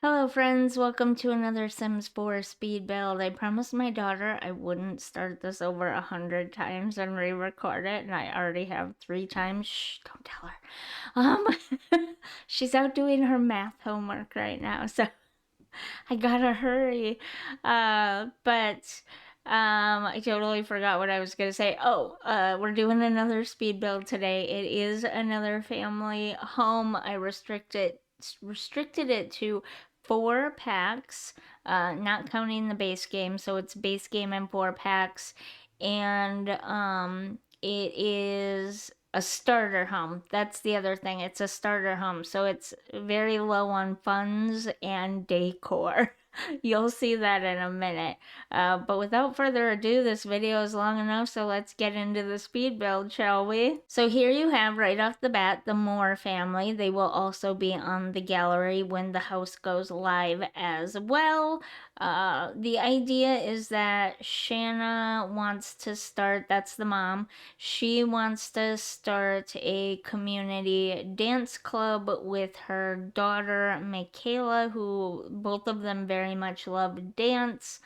Hello friends, welcome to another Sims 4 speed build. I promised my daughter I wouldn't start this over 100 times and re-record it, and I already have 3 times. Shh, don't tell her. She's out doing her math homework right now, so I gotta hurry. I totally forgot what I was gonna say. We're doing another speed build today. It is another family home. I restricted it to 4 packs, not counting the base game. So it's base game and 4 packs, and it is a starter home. That's the other thing. It's a starter home, so it's very low on funds and decor. You'll see that in a minute. But without further ado, this video is long enough, so let's get into the speed build, shall we? So here you have right off the bat the Moore family. They will also be on the gallery when the house goes live as well. The idea is that Shanna wants to start, that's the mom, she wants to start a community dance club with her daughter Michaela, who both of them very much love dance.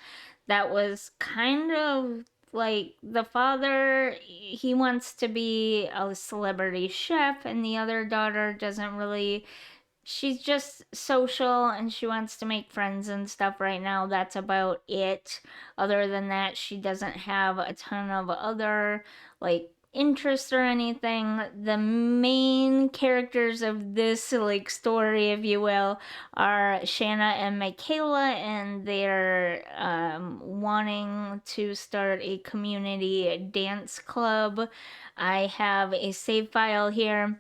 That was kind of like the father, he wants to be a celebrity chef, and the other daughter doesn't really, she's just social and she wants to make friends and stuff right now. That's about it. Other than that, she doesn't have a ton of other like interests or anything. The main characters of this like story, if you will, are Shanna and Michaela, and they're wanting to start a community dance club. I have a save file here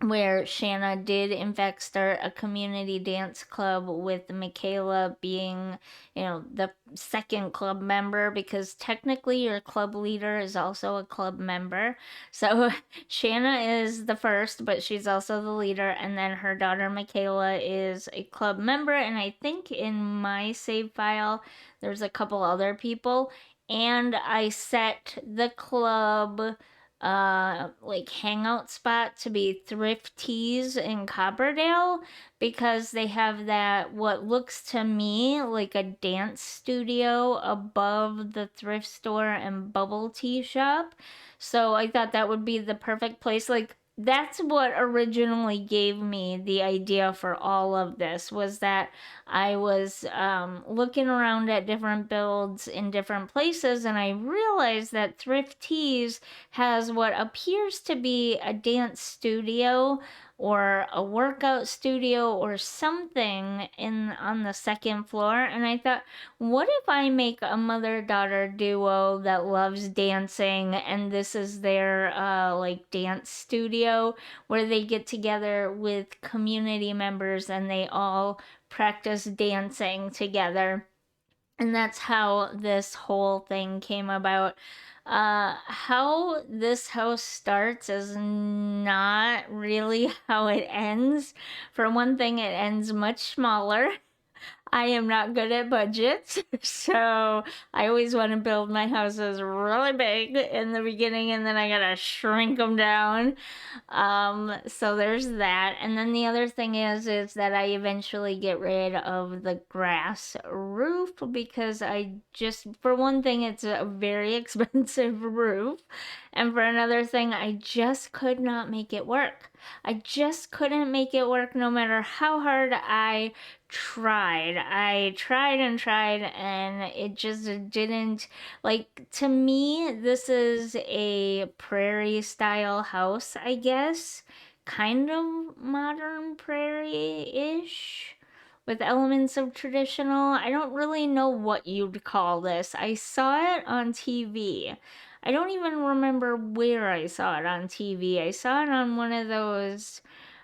where Shanna did in fact start a community dance club with Michaela being, the second club member, because technically your club leader is also a club member. So Shanna is the first, but she's also the leader, and then her daughter Michaela is a club member, and I think in my save file there's a couple other people, and I set the club like hangout spot to be Thrift Tees in Copperdale, because they have that what looks to me like a dance studio above the thrift store and bubble tea shop. So I thought that would be the perfect place. Like, that's what originally gave me the idea for all of this, was that I was looking around at different builds in different places, and I realized that Thrift Tees has what appears to be a dance studio or a workout studio or something in on the second floor, and I thought, what if I make a mother-daughter duo that loves dancing, and this is their like dance studio where they get together with community members and they all practice dancing together. And that's how this whole thing came about. How this house starts is not really how it ends. For one thing, it ends much smaller. I am not good at budgets, so I always want to build my houses really big in the beginning, and then I gotta shrink them down. So there's that. And then the other thing is that I eventually get rid of the grass roof, because I just, for one thing, it's a very expensive roof. And for another thing, I just could not make it work. I just couldn't make it work no matter how hard I tried. I tried and tried, and it just didn't. Like, to me, this is a prairie style house, I guess. Kind of modern prairie ish, with elements of traditional. I don't really know what you'd call this. I saw it on TV. I don't even remember where I saw it on TV. I saw it on one of those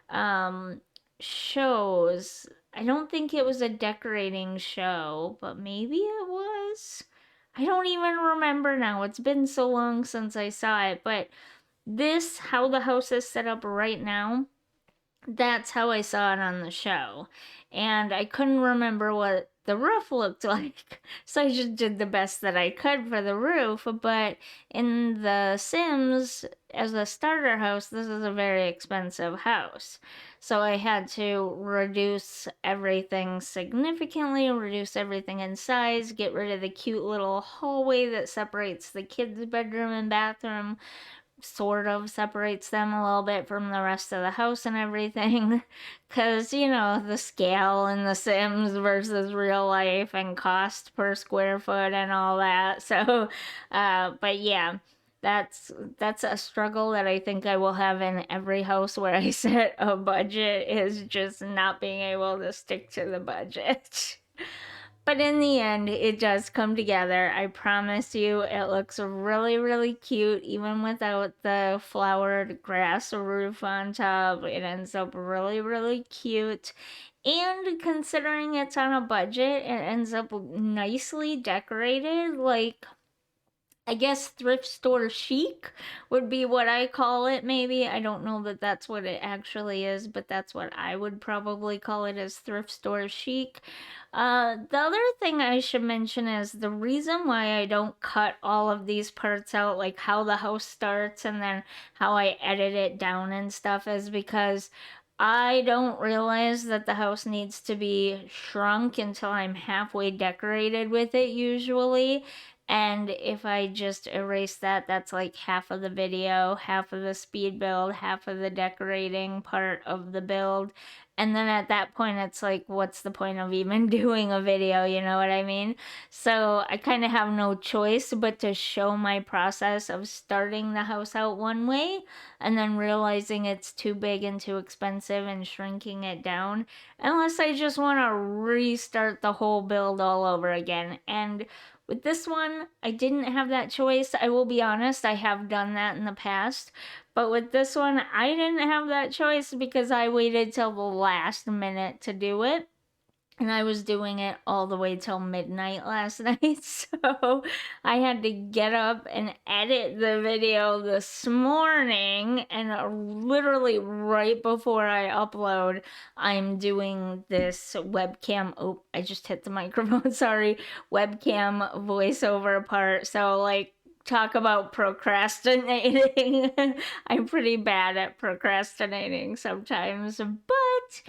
um, shows. I don't think it was a decorating show, but maybe it was. I don't even remember now. It's been so long since I saw it, but this, how the house is set up right now, that's how I saw it on the show. And I couldn't remember what the roof looked like. So I just did the best that I could for the roof. But in the Sims, as a starter house, this is a very expensive house. So I had to reduce everything significantly, reduce everything in size, get rid of the cute little hallway that separates the kids' bedroom and bathroom, sort of separates them a little bit from the rest of the house and everything. Because, the scale in The Sims versus real life and cost per square foot and all that. So, but yeah. That's a struggle that I think I will have in every house where I set a budget, is just not being able to stick to the budget. But in the end, it does come together. I promise you, it looks really, really cute, even without the flowered grass roof on top. It ends up really, really cute. And considering it's on a budget, it ends up nicely decorated. Like, I guess thrift store chic would be what I call it, maybe. I don't know that that's what it actually is, but that's what I would probably call it, as thrift store chic. The other thing I should mention is the reason why I don't cut all of these parts out, like how the house starts and then how I edit it down and stuff, is because I don't realize that the house needs to be shrunk until I'm halfway decorated with it, usually. And if I just erase that, that's like half of the video, half of the speed build, half of the decorating part of the build. And then at that point, it's like, what's the point of even doing a video? You know what I mean? So I kind of have no choice but to show my process of starting the house out one way and then realizing it's too big and too expensive and shrinking it down. Unless I just want to restart the whole build all over again. And with this one, I didn't have that choice. I will be honest, I have done that in the past. But with this one, I didn't have that choice because I waited till the last minute to do it. And I was doing it all the way till midnight last night. So I had to get up and edit the video this morning. And literally right before I upload, I'm doing this webcam. Oh, I just hit the microphone. Sorry. Webcam voiceover part. So, like, talk about procrastinating. I'm pretty bad at procrastinating sometimes, but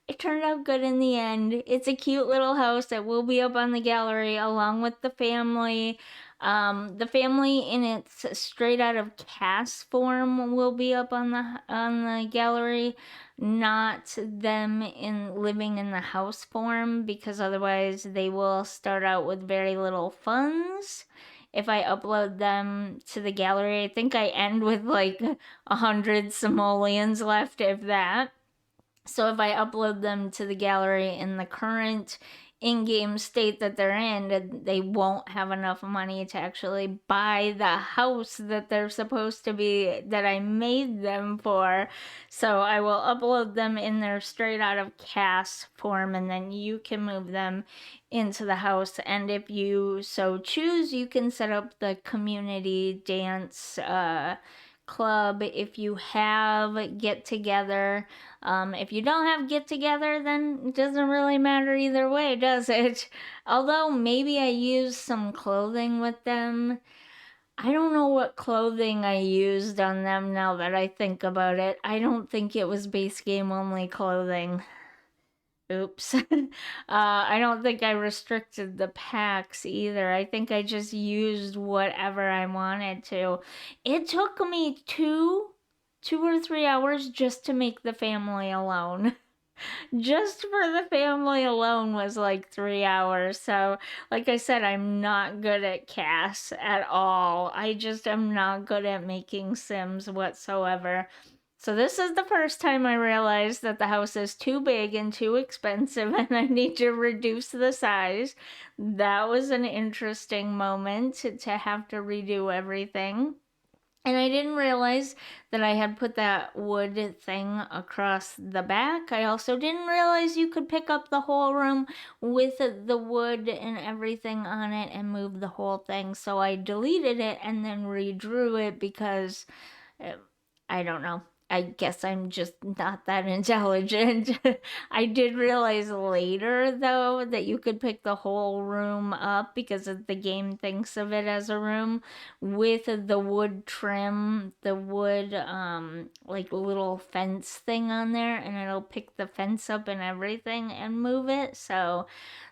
it turned out good in the end. It's a cute little house that will be up on the gallery along with the family. The family in its straight out of cast form will be up on the gallery, not them in living in the house form, because otherwise they will start out with very little funds. If I upload them to the gallery, I think I end with like 100 simoleons left, if that. So if I upload them to the gallery in the current in-game state that they're in, they won't have enough money to actually buy the house that they're supposed to be, that I made them for. So I will upload them in their straight out of cast form, and then you can move them into the house. And if you so choose, you can set up the community dance club if you have get together. If you don't have get together, then it doesn't really matter either way, does it? Although maybe I used some clothing with them. I don't know what clothing I used on them now that I think about it. I don't think it was base game only clothing. Oops. I don't think I restricted the packs either. I think I just used whatever I wanted to. It took me two or 3 hours just to make the family alone. Just for the family alone was like 3 hours. So, like I said, I'm not good at CAS at all. I just am not good at making Sims whatsoever. So this is the first time I realized that the house is too big and too expensive and I need to reduce the size. That was an interesting moment to have to redo everything. And I didn't realize that I had put that wood thing across the back. I also didn't realize you could pick up the whole room with the wood and everything on it and move the whole thing. So I deleted it and then redrew it because I don't know. I guess I'm just not that intelligent. I did realize later, though, that you could pick the whole room up because the game thinks of it as a room with the wood trim, the wood, like little fence thing on there, and it'll pick the fence up and everything and move it. So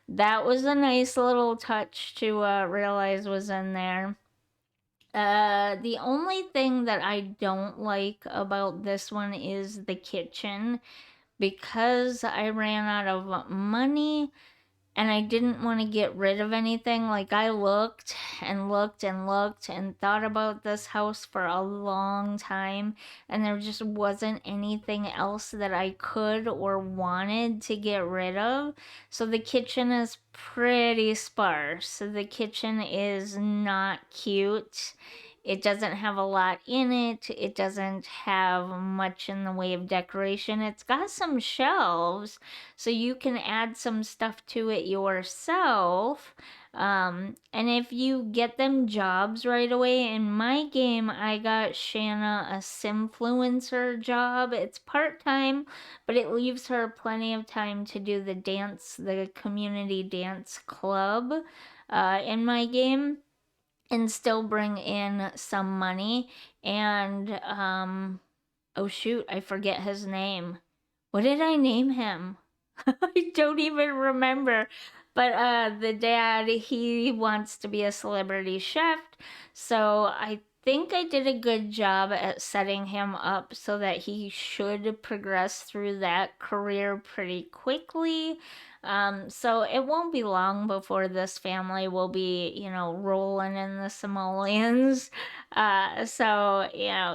that was a nice little touch to realize was in there. The only thing that I don't like about this one is the kitchen because I ran out of money and I didn't want to get rid of anything. Like, I looked and looked and looked and thought about this house for a long time, and there just wasn't anything else that I could or wanted to get rid of. So the kitchen is pretty sparse. The kitchen is not cute. It doesn't have a lot in it. It doesn't have much in the way of decoration. It's got some shelves, so you can add some stuff to it yourself. And if you get them jobs right away, in my game, I got Shanna a Simfluencer job. It's part-time, but it leaves her plenty of time to do the dance, the community dance club in my game, and still bring in some money. And oh shoot, I forget his name. What did I name him? I don't even remember. But the dad, he wants to be a celebrity chef. So I think I did a good job at setting him up so that he should progress through that career pretty quickly. So it won't be long before this family will be, rolling in the simoleons. So,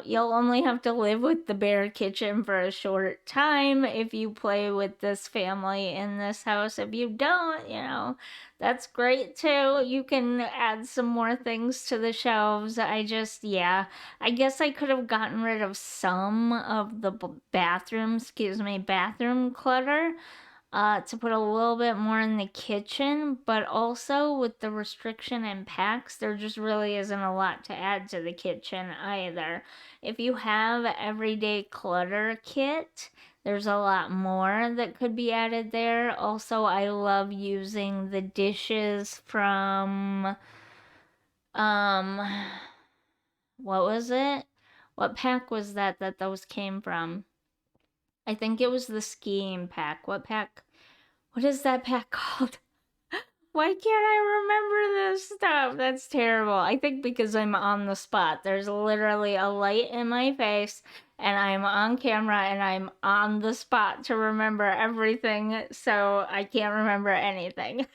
you'll only have to live with the bare kitchen for a short time if you play with this family in this house. If you don't, that's great too. You can add some more things to the shelves. I guess I could have gotten rid of some of the bathroom clutter to put a little bit more in the kitchen, but also with the restriction and packs, there just really isn't a lot to add to the kitchen either. If you have everyday clutter kit, there's a lot more that could be added there. Also, I love using the dishes from um what was it? What pack was that those came from? I think it was the skiing pack. What is that pack called? Why can't I remember this stuff? That's terrible. I think because I'm on the spot. There's literally a light in my face, and I'm on camera, and I'm on the spot to remember everything, so I can't remember anything.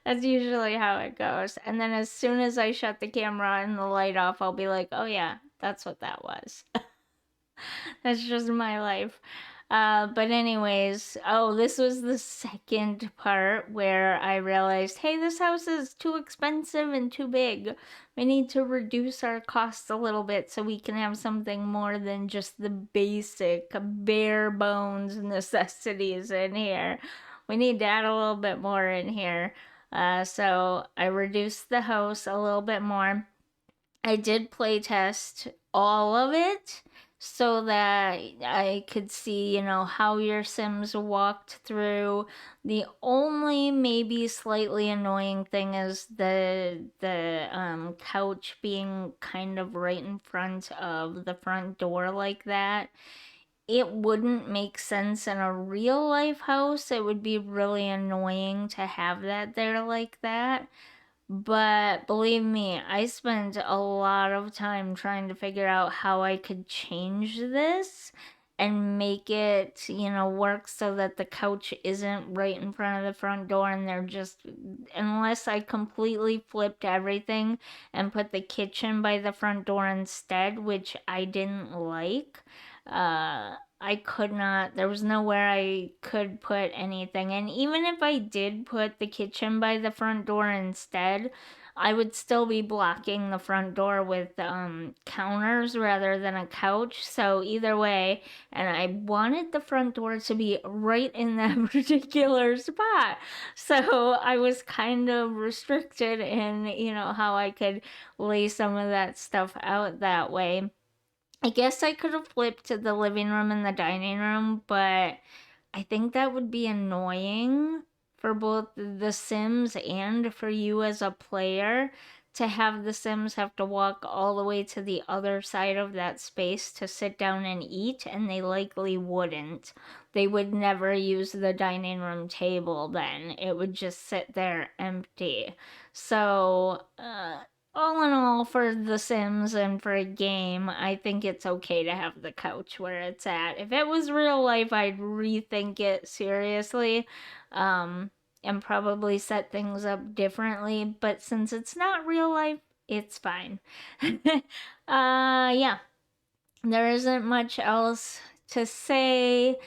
That's usually how it goes. And then as soon as I shut the camera and the light off, I'll be like, oh yeah, that's what that was. That's just my life. But anyways, oh, this was the second part where I realized, hey, this house is too expensive and too big. We need to reduce our costs a little bit so we can have something more than just the basic, bare bones necessities in here. We need to add a little bit more in here. So I reduced the house a little bit more. I did play test all of it so that I could see, how your Sims walked through. The only maybe slightly annoying thing is the couch being kind of right in front of the front door like that. It wouldn't make sense in a real life house. It would be really annoying to have that there like that. But believe me, I spent a lot of time trying to figure out how I could change this and make it, work so that the couch isn't right in front of the front door and they're just, unless I completely flipped everything and put the kitchen by the front door instead, which I didn't like. I could not, there was nowhere I could put anything. And even if I did put the kitchen by the front door instead, I would still be blocking the front door with counters rather than a couch. So either way, and I wanted the front door to be right in that particular spot. So I was kind of restricted in, how I could lay some of that stuff out that way. I guess I could have flipped to the living room and the dining room, but I think that would be annoying for both the Sims and for you as a player to have the Sims have to walk all the way to the other side of that space to sit down and eat, and they likely wouldn't. They would never use the dining room table then. It would just sit there empty. So, all in all, for The Sims and for a game, I think it's okay to have the couch where it's at. If it was real life, I'd rethink it seriously, um, and probably set things up differently. But since it's not real life, it's fine. Yeah, there isn't much else to say.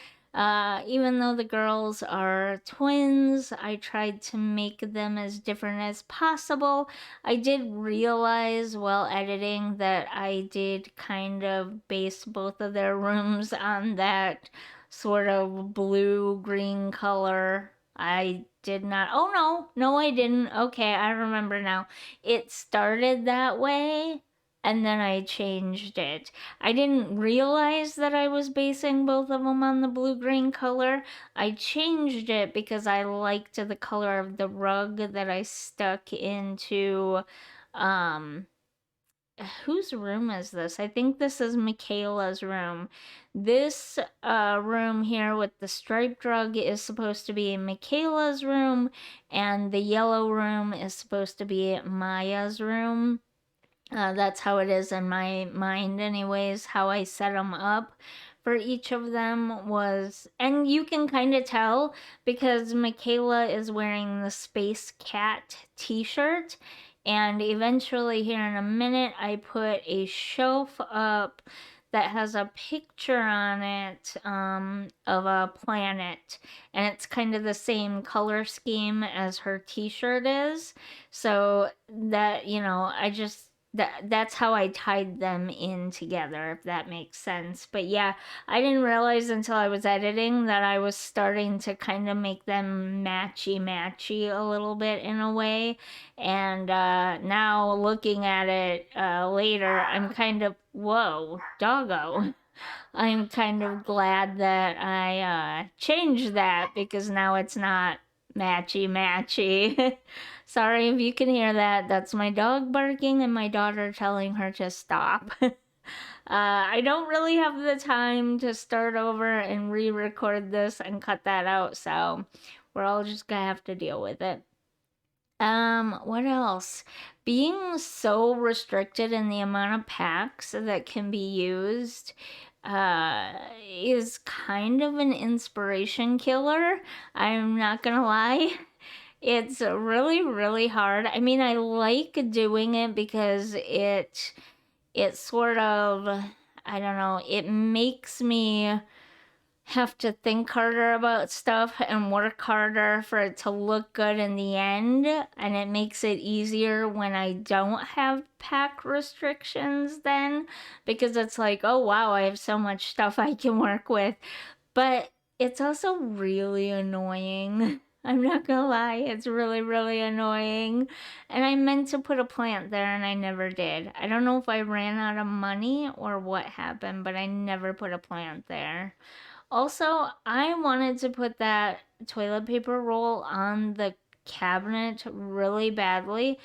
Even though the girls are twins, I tried to make them as different as possible. I did realize while editing that I did kind of base both of their rooms on that sort of blue green color. I did not. Oh, no, no, I didn't. Okay, I remember now. It started that way and then I changed it. I didn't realize that I was basing both of them on the blue-green color. I changed it because I liked the color of the rug that I stuck into, um, whose room is this? I think this is Michaela's room. This room here with the striped rug is supposed to be Michaela's room, and the yellow room is supposed to be Maya's room. That's how it is in my mind, anyways. How I set them up for each of them was, and you can kind of tell because Michaela is wearing the Space Cat t shirt. And eventually, here in a minute, I put a shelf up that has a picture on it of a planet. And it's kind of the same color scheme as her t shirt is. So that, I just that's how I tied them in together, if that makes sense. But yeah, I didn't realize until I was editing that I was starting to kind of make them matchy a little bit in a way. And now looking at it later, I'm kind of, whoa, doggo. I'm kind of glad that I changed that because now it's not matchy. Sorry if you can hear that. That's my dog barking and my daughter telling her to stop. I don't really have the time to start over and re record this and cut that out, so we're all just gonna have to deal with it. What else? Being so restricted in the amount of packs that can be used is kind of an inspiration killer. I'm not gonna lie. It's really, really hard. I mean, I like doing it because it sort of, I don't know, it makes me have to think harder about stuff and work harder for it to look good in the end. And it makes it easier when I don't have pack restrictions then because it's like, oh wow, I have so much stuff I can work with. But it's also really annoying. I'm not gonna lie, it's really, really annoying. And I meant to put a plant there and I never did. I don't know if I ran out of money or what happened, but I never put a plant there. Also, I wanted to put that toilet paper roll on the cabinet really badly,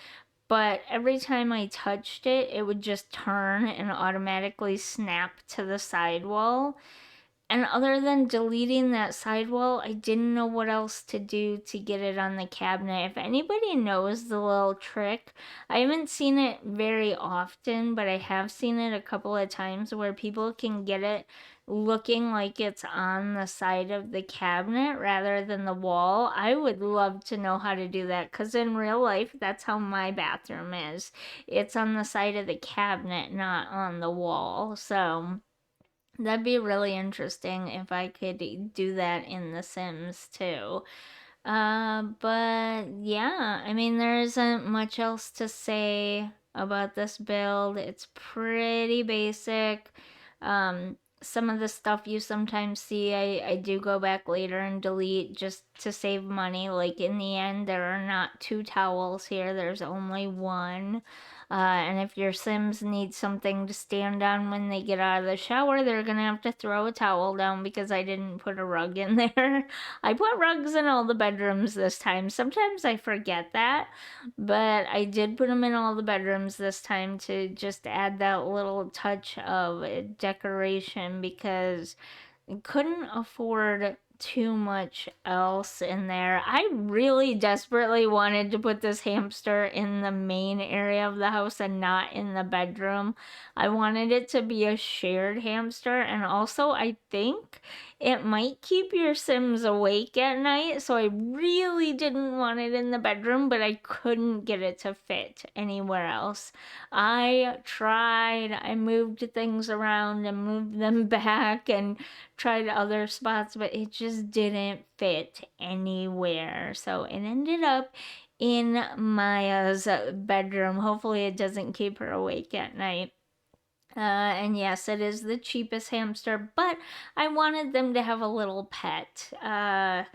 but every time I touched it, it would just turn and automatically snap to the sidewall. And other than deleting that sidewall, I didn't know what else to do to get it on the cabinet. If anybody knows the little trick, I haven't seen it very often, but I have seen it a couple of times where people can get it looking like it's on the side of the cabinet rather than the wall. I would love to know how to do that because in real life, that's how my bathroom is. It's on the side of the cabinet, not on the wall. So. That'd be really interesting if I could do that in The Sims too. But yeah, I mean, there isn't much else to say about this build. It's pretty basic. Some of the stuff you sometimes see, I do go back later and delete just to save money. Like in the end, there are not two towels here, there's only one. And if your Sims need something to stand on when they get out of the shower, they're gonna have to throw a towel down because I didn't put a rug in there. I put rugs in all the bedrooms this time. Sometimes I forget that, but I did put them in all the bedrooms this time to just add that little touch of decoration because couldn't afford too much else in there. I really desperately wanted to put this hamster in the main area of the house and not in the bedroom. I wanted it to be a shared hamster, and also I think it might keep your Sims awake at night, so I really didn't want it in the bedroom, but I couldn't get it to fit anywhere else. I tried, I moved things around and moved them back and tried other spots, but it just didn't fit anywhere. So it ended up in Maya's bedroom. Hopefully, it doesn't keep her awake at night. And yes, it is the cheapest hamster, but I wanted them to have a little pet. I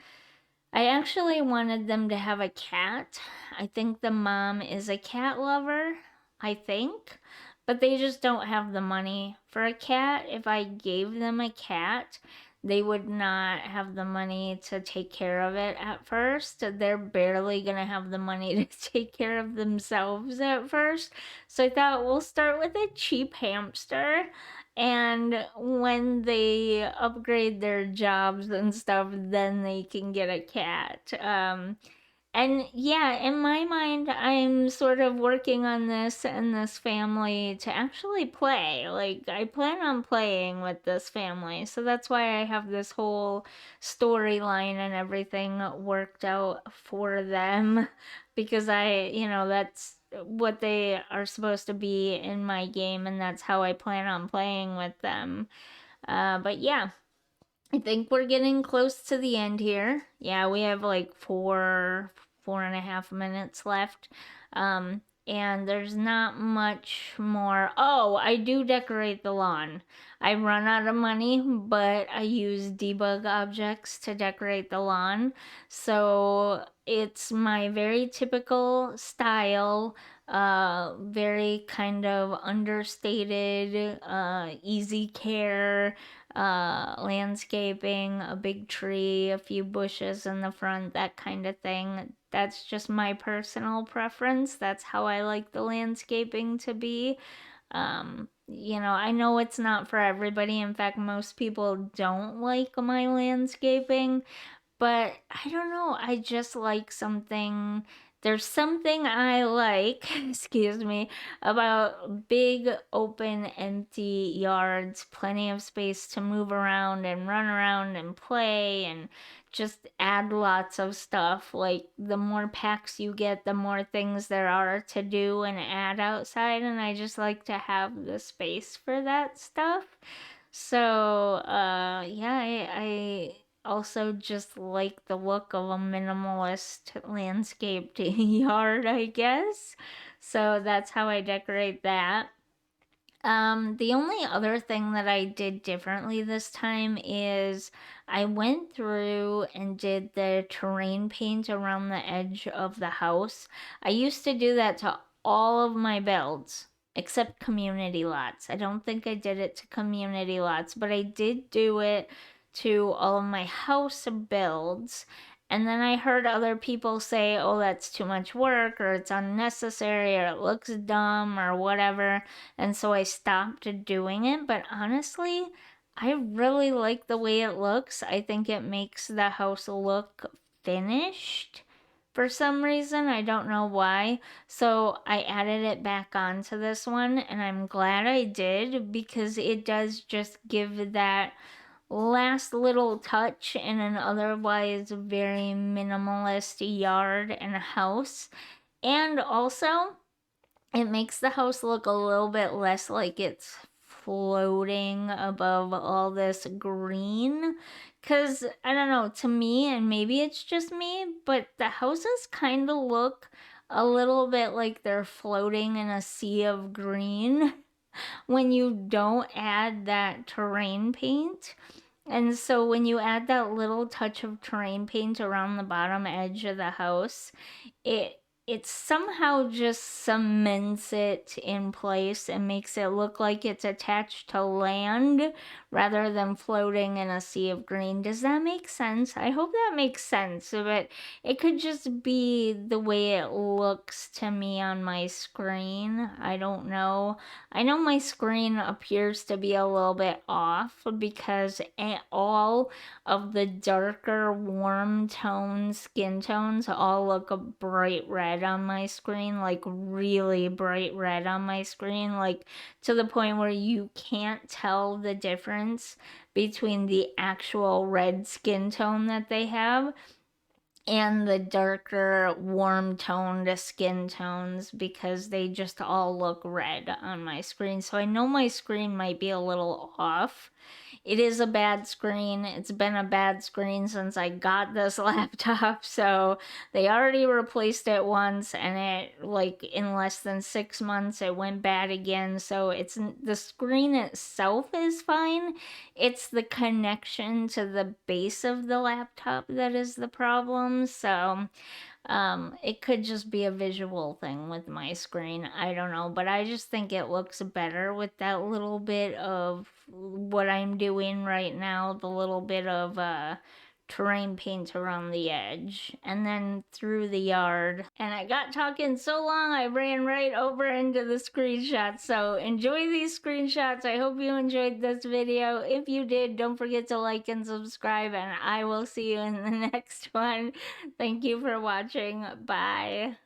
actually wanted them to have a cat. I think the mom is a cat lover, I think. But they just don't have the money for a cat. If I gave them a cat, they would not have the money to take care of it at first. They're barely going to have the money to take care of themselves at first. So I thought we'll start with a cheap hamster, and when they upgrade their jobs and stuff, then they can get a cat. And yeah, in my mind, I'm sort of working on this and this family to actually play. Like, I plan on playing with this family. So that's why I have this whole storyline and everything worked out for them. Because that's what they are supposed to be in my game, and that's how I plan on playing with them. But yeah, I think we're getting close to the end here. Yeah, we have like 4.5 minutes left. And there's not much more. Oh, I do decorate the lawn. I run out of money, but I use debug objects to decorate the lawn. So it's my very typical style, very kind of understated, easy care, landscaping, a big tree, a few bushes in the front, that kind of thing. That's just my personal preference. That's how I like the landscaping to be. I know it's not for everybody. In fact, most people don't like my landscaping, but I don't know. I just like something. There's something I like, excuse me, about big, open, empty yards, plenty of space to move around and run around and play and just add lots of stuff. Like, the more packs you get, the more things there are to do and add outside, and I just like to have the space for that stuff. So, yeah, I also just like the look of a minimalist landscaped yard, I guess. So that's how I decorate that. The only other thing that I did differently this time is I went through and did the terrain paint around the edge of the house. I used to do that to all of my builds except community lots. I don't think I did it to community lots, but I did do it to all of my house builds. And then I heard other people say, oh, that's too much work, or it's unnecessary, or it looks dumb, or whatever. And so I stopped doing it. But honestly, I really like the way it looks. I think it makes the house look finished for some reason. I don't know why. So I added it back onto this one, and I'm glad I did because it does just give that last little touch in an otherwise very minimalist yard and house. And also, it makes the house look a little bit less like it's floating above all this green. Because, I don't know, to me, and maybe it's just me, but the houses kind of look a little bit like they're floating in a sea of green when you don't add that terrain paint. And so when you add that little touch of terrain paint around the bottom edge of the house, it it somehow just cements it in place and makes it look like it's attached to land rather than floating in a sea of green. Does that make sense? I hope that makes sense. But it could just be the way it looks to me on my screen. I don't know. I know my screen appears to be a little bit off because all of the darker warm tones, skin tones, all look a bright red on my screen, like really bright red on my screen, like to the point where you can't tell the difference between the actual red skin tone that they have and the darker warm toned skin tones, because they just all look red on my screen. So I know my screen might be a little off. It is a bad screen. It's been a bad screen since I got this laptop. So they already replaced it once, and it, like, in less than 6 months, it went bad again. So it's the screen itself is fine. It's the connection to the base of the laptop that is the problem. So it could just be a visual thing with my screen. I don't know, but I just think it looks better with that little bit of what I'm doing right now, the little bit of terrain paint around the edge and then through the yard. And I got talking so long I ran right over into the screenshots. So enjoy these screenshots. I hope you enjoyed this video. If you did, don't forget to like and subscribe, and I will see you in the next one. Thank you for watching. Bye.